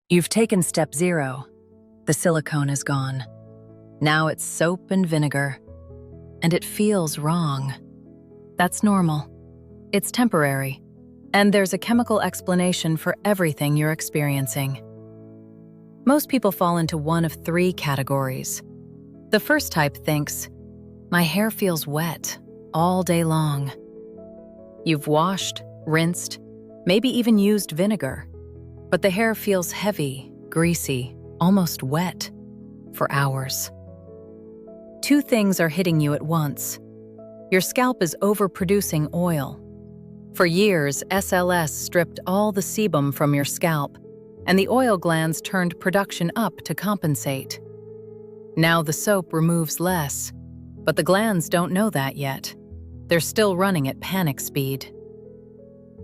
You've taken step 0. The silicone is gone. Now it's soap and vinegar. And it feels wrong. That's normal. It's temporary. And there's a chemical explanation for everything you're experiencing. Most people fall into one of 3 categories. The first type thinks, my hair feels wet all day long. You've washed, rinsed, maybe even used vinegar, but the hair feels heavy, greasy, almost wet for hours. 2 things are hitting you at once. Your scalp is overproducing oil. For years, SLS stripped all the sebum from your scalp, and the oil glands turned production up to compensate. Now the soap removes less, but the glands don't know that yet. They're still running at panic speed.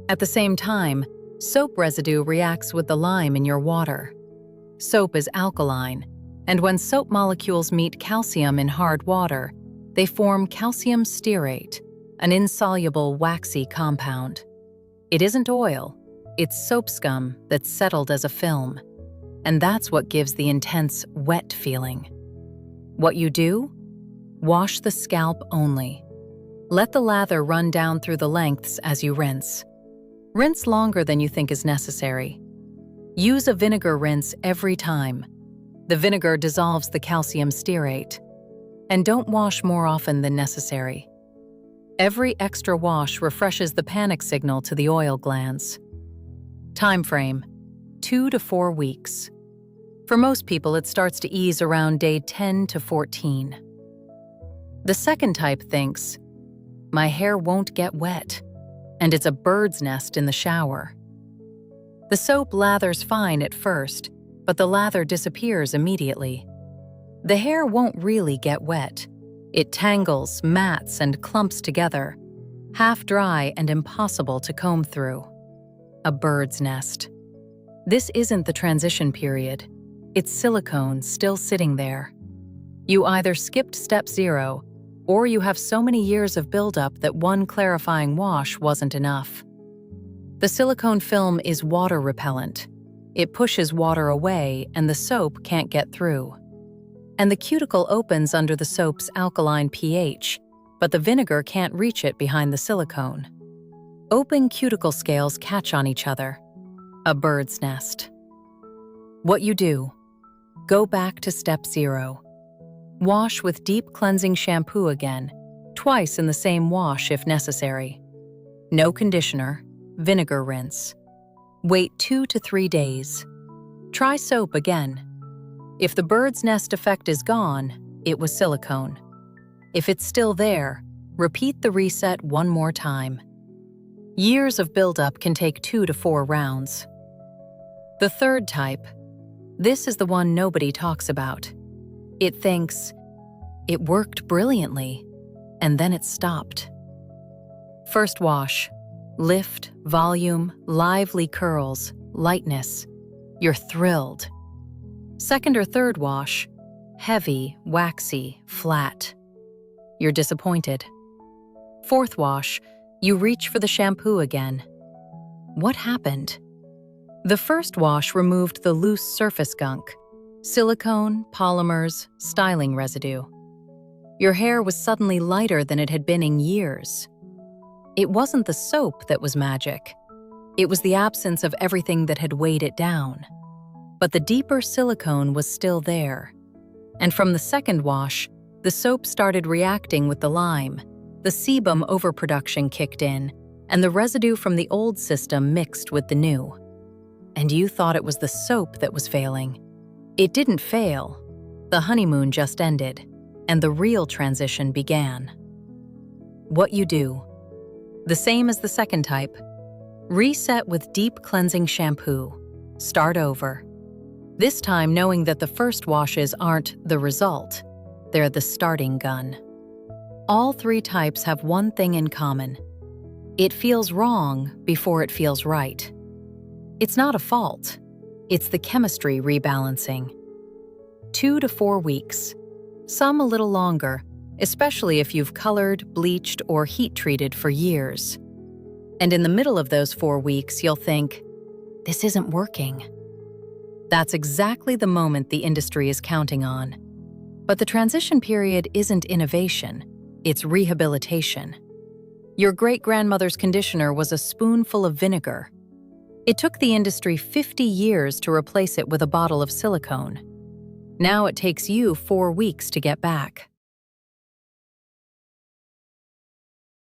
At the same time, soap residue reacts with the lime in your water. Soap is alkaline, and when soap molecules meet calcium in hard water, they form calcium stearate, an insoluble waxy compound. It isn't oil, it's soap scum that's settled as a film, and that's what gives the intense wet feeling. What you do? Wash the scalp only. Let the lather run down through the lengths as you rinse. Rinse longer than you think is necessary. Use a vinegar rinse every time. The vinegar dissolves the calcium stearate. And don't wash more often than necessary. Every extra wash refreshes the panic signal to the oil glands. Time frame: 2 to 4 weeks. For most people, it starts to ease around day 10 to 14. The second type thinks, my hair won't get wet, and it's a bird's nest in the shower. The soap lathers fine at first, but the lather disappears immediately. The hair won't really get wet. It tangles, mats, and clumps together, half dry and impossible to comb through. A bird's nest. This isn't the transition period. It's silicone still sitting there. You either skipped step 0, or you have so many years of buildup that one clarifying wash wasn't enough. The silicone film is water repellent. It pushes water away and the soap can't get through. And the cuticle opens under the soap's alkaline pH, but the vinegar can't reach it behind the silicone. Open cuticle scales catch on each other. A bird's nest. What you do? Go back to step 0. Wash with deep cleansing shampoo again, twice in the same wash if necessary. No conditioner, vinegar rinse. Wait 2 to 3 days. Try soap again. If the bird's nest effect is gone, it was silicone. If it's still there, repeat the reset one more time. Years of buildup can take 2 to 4 rounds. The third type. This is the one nobody talks about. It thinks, it worked brilliantly, and then it stopped. First wash. Lift, volume, lively curls, lightness. You're thrilled. Second or third wash. Heavy, waxy, flat. You're disappointed. Fourth wash. You reach for the shampoo again. What happened? The first wash removed the loose surface gunk, silicone, polymers, styling residue. Your hair was suddenly lighter than it had been in years. It wasn't the soap that was magic. It was the absence of everything that had weighed it down. But the deeper silicone was still there. And from the second wash, the soap started reacting with the lime. The sebum overproduction kicked in, and the residue from the old system mixed with the new. And you thought it was the soap that was failing. It didn't fail. The honeymoon just ended, and the real transition began. What you do? The same as the second type. Reset with deep cleansing shampoo. Start over. This time knowing that the first washes aren't the result, they're the starting gun. All 3 types have one thing in common. It feels wrong before it feels right. It's not a fault. It's the chemistry rebalancing. 2 to 4 weeks. Some a little longer, especially if you've colored, bleached, or heat-treated for years. And in the middle of those 4 weeks, you'll think, this isn't working. That's exactly the moment the industry is counting on. But the transition period isn't innovation, it's rehabilitation. Your great-grandmother's conditioner was a spoonful of vinegar. It took the industry 50 years to replace it with a bottle of silicone. Now it takes you 4 weeks to get back.